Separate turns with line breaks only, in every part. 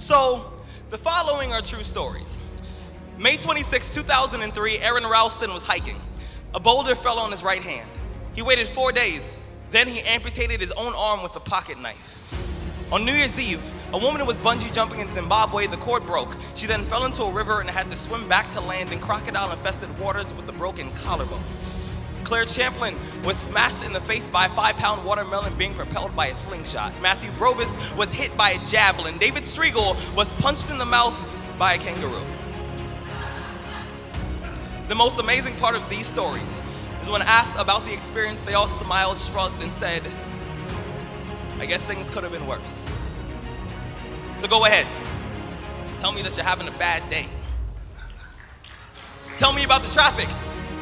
So, the following are true stories. May 26, 2003, Aaron Ralston was hiking. A boulder fell on his right hand. He waited 4 days. Then he amputated his own arm with a pocket knife. On New Year's Eve, a woman who was bungee jumping in Zimbabwe, the cord broke. She then fell into a river and had to swim back to land in crocodile-infested waters with a broken collarbone. Claire Champlin was smashed in the face by a 5-pound watermelon being propelled by a slingshot. Matthew Brobus was hit by a javelin. David Striegel was punched in the mouth by a kangaroo. The most amazing part of these stories is when asked about the experience, they all smiled, shrugged, and said, I guess things could have been worse. So go ahead. Tell me that you're having a bad day. Tell me about the traffic.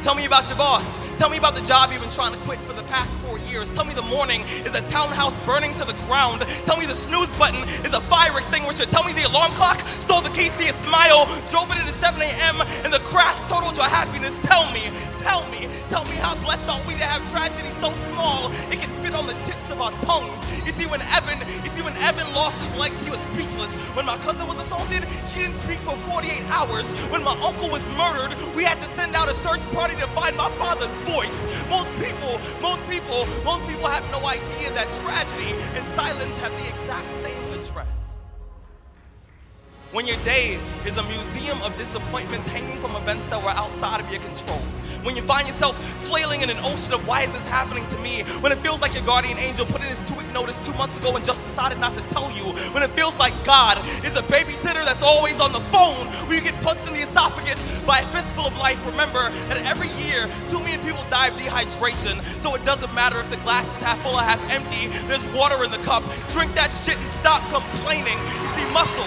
Tell me about your boss. Tell me about the job you've been trying to quit for the past 4 years. Tell me the morning is a townhouse burning to the ground. Tell me the snooze button is a fire extinguisher. Tell me the alarm clock stole the keys to your smile, drove it into 7 a.m. and the crash totaled your happiness. Tell me how blessed are we to have tragedy so small it can fit on the tips of our tongues. You see, when Evan lost his legs, he was speechless. When my cousin was assaulted, she didn't speak for 48 hours. When my uncle was murdered, we had to send out a search party to find my father's voice. Most people have no idea that tragedy and silence have the exact same address. When your day is a museum of disappointments hanging from events that were outside of your control. When you find yourself flailing in an ocean of why is this happening to me? When it feels like your guardian angel put in his 2-week notice 2 months ago and just decided not to tell you. When it feels like God is a babysitter that's always on the phone. When you get punched in the esophagus by a fistful of life, remember that every year 2 million people die of dehydration. So it doesn't matter if the glass is half full or half empty. There's water in the cup. Drink that shit and stop complaining. You see, muscle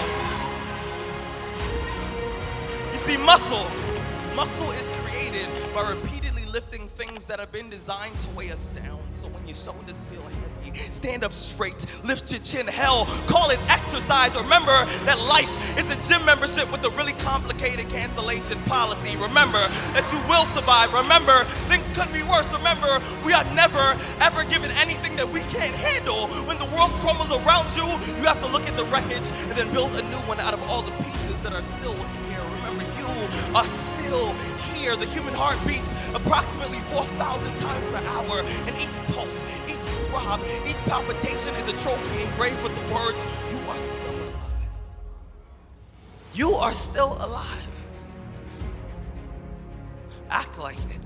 is created by repeatedly lifting things that have been designed to weigh us down. So when your shoulders feel heavy, stand up straight, lift your chin. Hell, call it exercise. Remember that life is a gym membership with a really complicated cancellation policy. Remember that you will survive. Remember, things could be worse. Remember, we are never, ever given anything that we can't handle. When the world crumbles around you, you have to look at the wreckage and then build a new one out of all the pieces that are still here. Remember, you are still here. The human heart beats approximately 4,000 times per hour, and each pulse, each throb, each palpitation is a trophy engraved with the words, you are still alive. You are still alive. Act like it.